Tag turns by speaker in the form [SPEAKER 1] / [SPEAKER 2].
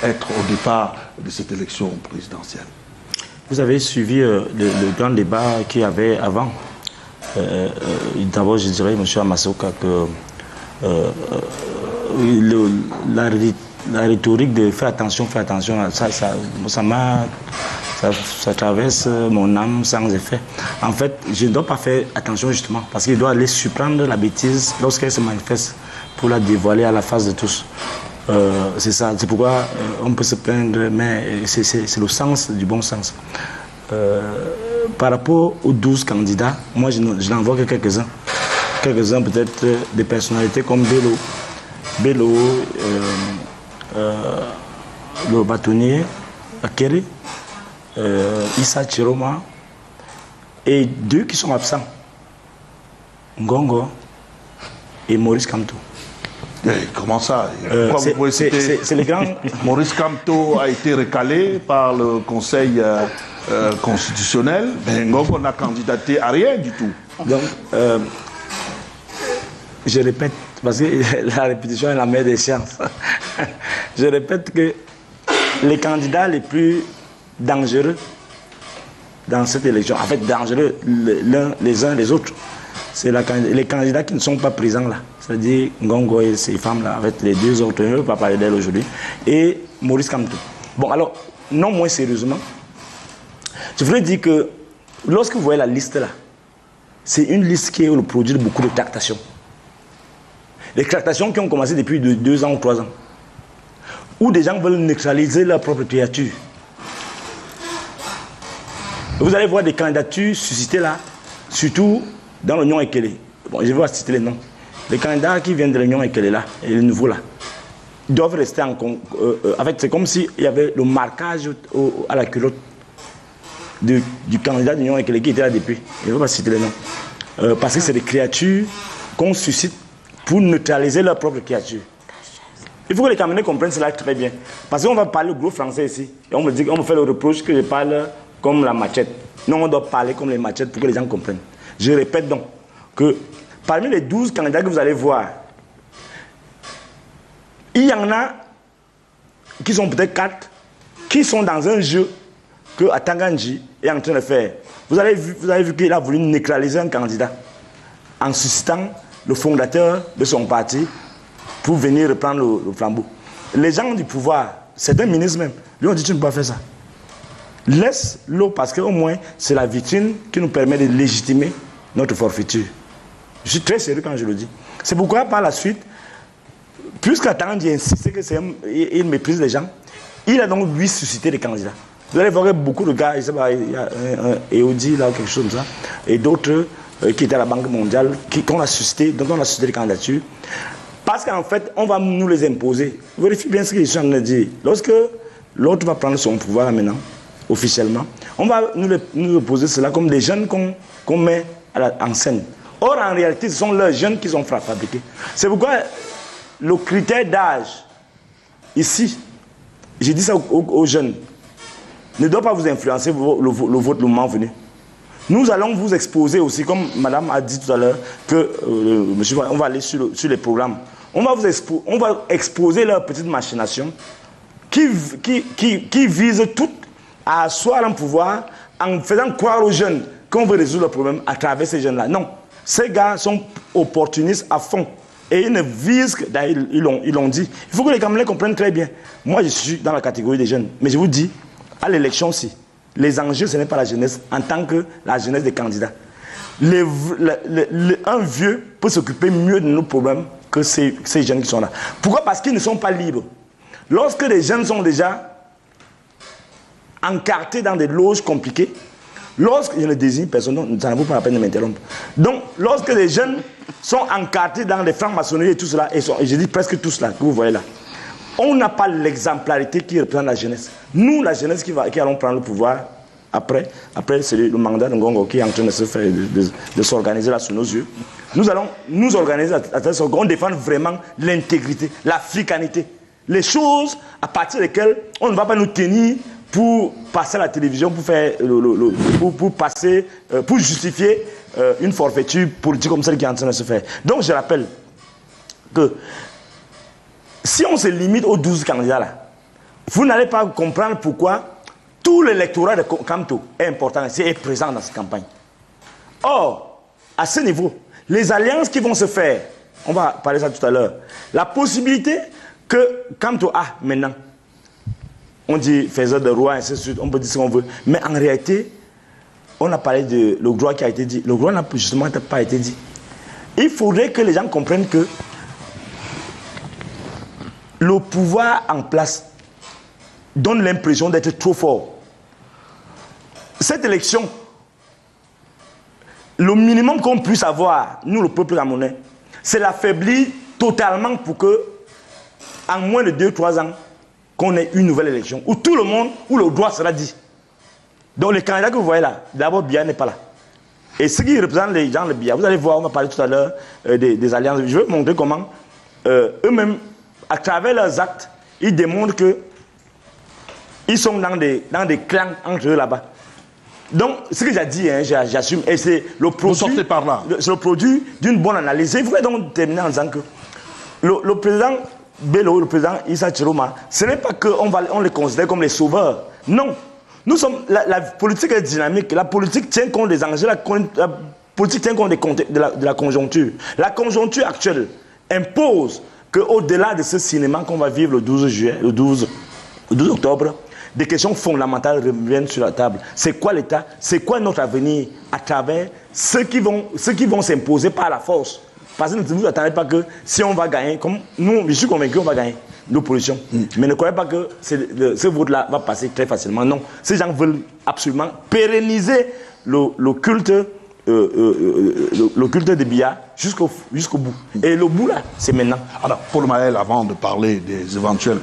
[SPEAKER 1] être au départ de cette élection présidentielle.
[SPEAKER 2] Vous avez suivi le grand débat qu'il y avait avant. D'abord, je dirais, M. Amasoka, que la rhétorique de faire attention, ça traverse mon âme sans effet. En fait, je ne dois pas faire attention justement, parce qu'il doit aller surprendre la bêtise lorsqu'elle se manifeste pour la dévoiler à la face de tous. C'est ça, c'est pourquoi on peut se plaindre, mais c'est le sens du bon sens. Par rapport aux 12 candidats, moi je n'en vois que quelques-uns. Quelques-uns peut-être des personnalités comme Bello, le bâtonnier, Akere, Issa Chiroma, et 2 qui sont absents, Ngongo et Maurice Kamto.
[SPEAKER 1] Comment ça?
[SPEAKER 2] C'est les grands...
[SPEAKER 1] Maurice Kamto a été recalé par le Conseil constitutionnel, mais Ngongo n'a candidaté à rien du tout.
[SPEAKER 2] Donc, je répète, parce que la répétition est la mère des sciences. Je répète que les candidats les plus dangereux dans cette élection, en fait dangereux les uns les autres, c'est les candidats qui ne sont pas présents là. C'est-à-dire Ngongo et ces femmes-là, avec les 2 autres, je ne veux pas parler d'elles aujourd'hui, et Maurice Kamto. Bon, alors, non moins sérieusement, je voudrais dire que lorsque vous voyez la liste là, c'est une liste qui est le produit de beaucoup de tractations. Les tractations qui ont commencé depuis 2 ans ou 3 ans, où des gens veulent neutraliser leur propre créature. Vous allez voir des candidatures suscitées là, surtout dans l'Union Ekele. Bon, je vais pas citer les noms. Les candidats qui viennent de l'Union Ekele là, et les nouveaux là, doivent rester en... c'est comme s'il y avait le marquage à la culotte du candidat de l'Union Ekele qui était là depuis. Je ne vais pas citer les noms. Parce que c'est des créatures qu'on suscite pour neutraliser leur propre créature. Il faut que les Camerounais comprennent cela très bien. Parce qu'on va parler gros français ici. Et on me fait le reproche que je parle comme la machette. Non, on doit parler comme les machettes pour que les gens comprennent. Je répète donc que parmi les 12 candidats que vous allez voir, il y en a qui sont peut-être 4 qui sont dans un jeu que Atanganji est en train de faire. Vous avez vu qu'il a voulu neutraliser un candidat en suscitant le fondateur de son parti pour venir reprendre le flambeau. Les gens du pouvoir, certains ministres même, lui ont dit tu ne peux pas faire ça. Laisse-le parce qu'au moins c'est la vitrine qui nous permet de légitimer notre forfaiture. Je suis très sérieux quand je le dis. C'est pourquoi par la suite, puisqu'Atanganji insiste qu'il méprise les gens, il a donc lui suscité des candidats. Vous allez voir beaucoup de gars, il y a un Eodi là ou quelque chose comme ça, et d'autres qui étaient à la Banque mondiale, qu'on a suscité, dont on a suscité des candidatures. Parce qu'en fait, on va nous les imposer. Vérifiez bien ce que je suis en train de dire. Lorsque l'autre va prendre son pouvoir là, maintenant, officiellement, on va nous opposer cela comme des jeunes qu'on met en scène. Or, en réalité, ce sont leurs jeunes qui sont fabriqués. C'est pourquoi le critère d'âge, ici, j'ai dit ça aux jeunes, ne doit pas vous influencer le moment venu. Nous allons vous exposer aussi, comme madame a dit tout à l'heure, que monsieur, on va aller sur les programmes. On va exposer leurs petites machinations qui visent toutes à asseoir un pouvoir en faisant croire aux jeunes qu'on veut résoudre le problème à travers ces jeunes-là. Non, ces gars sont opportunistes à fond. Et ils ne visent que, ils l'ont dit. Il faut que les Camerounais comprennent très bien. Moi, je suis dans la catégorie des jeunes. Mais je vous dis, à l'élection aussi, les enjeux, ce n'est pas la jeunesse en tant que la jeunesse des candidats. Un vieux peut s'occuper mieux de nos problèmes que ces jeunes qui sont là. Pourquoi? Parce qu'ils ne sont pas libres. Lorsque les jeunes sont déjà encartés dans des loges compliquées, lorsque je ne désigne personne, ça ne vaut pas la peine de m'interrompre. Donc, lorsque les jeunes sont encartés dans les francs-maçonneries et tout cela, et je dis presque tout cela que vous voyez là, on n'a pas l'exemplarité qui représente la jeunesse. Nous, la jeunesse qui allons prendre le pouvoir après c'est le mandat de Ngongo qui est en train de se faire, de s'organiser là sous nos yeux. Nous allons nous organiser à telle sorte qu'on défende vraiment l'intégrité, l'africanité. Les choses à partir desquelles on ne va pas nous tenir pour passer à la télévision, pour justifier une forfaiture politique comme celle qui est en train de se faire. Donc je rappelle que si on se limite aux 12 candidats là, vous n'allez pas comprendre pourquoi tout l'électorat de Kamto est important et est présent dans cette campagne. Or, à ce niveau, les alliances qui vont se faire, on va parler de ça tout à l'heure, la possibilité que Kamto a maintenant, on dit faiseur de roi, ainsi de suite, on peut dire ce qu'on veut, mais en réalité, on a parlé de le droit qui a été dit. Le droit n'a justement pas été dit. Il faudrait que les gens comprennent que le pouvoir en place donne l'impression d'être trop fort. Cette élection, le minimum qu'on puisse avoir, nous le peuple camerounais, c'est l'affaiblir totalement pour que, en moins de 2-3 ans, qu'on ait une nouvelle élection, où tout le monde, où le droit sera dit. Donc les candidats que vous voyez là, d'abord Biya n'est pas là. Et ceux qui représentent les gens de Biya, vous allez voir, on va parler tout à l'heure des alliances. Je vais vous montrer comment eux-mêmes, à travers leurs actes, ils démontrent qu'ils sont dans des clans entre eux là-bas. Donc, ce que j'ai dit, hein, j'assume, et c'est le produit, c'est le produit d'une bonne analyse. Il faudrait donc terminer en disant que le président Bello, le président Issa Chiroma, ce n'est pas qu'on les considère comme les sauveurs. Non. Nous sommes, la politique est dynamique. La politique tient compte des enjeux. La politique tient compte de la conjoncture. La conjoncture actuelle impose qu'au-delà de ce cinéma qu'on va vivre le 12 octobre, des questions fondamentales reviennent sur la table. C'est quoi l'État? C'est quoi notre avenir à travers ceux qui vont s'imposer par la force? Parce que ne vous attendez pas que si on va gagner, comme nous, je suis convaincu qu'on va gagner l'opposition. Mais ne croyez pas que ce vote-là va passer très facilement. Non. Ces gens veulent absolument pérenniser le culte de Biya jusqu'au bout. Et le bout, là, c'est maintenant.
[SPEAKER 1] Alors, Paul Maël, avant de parler des éventuels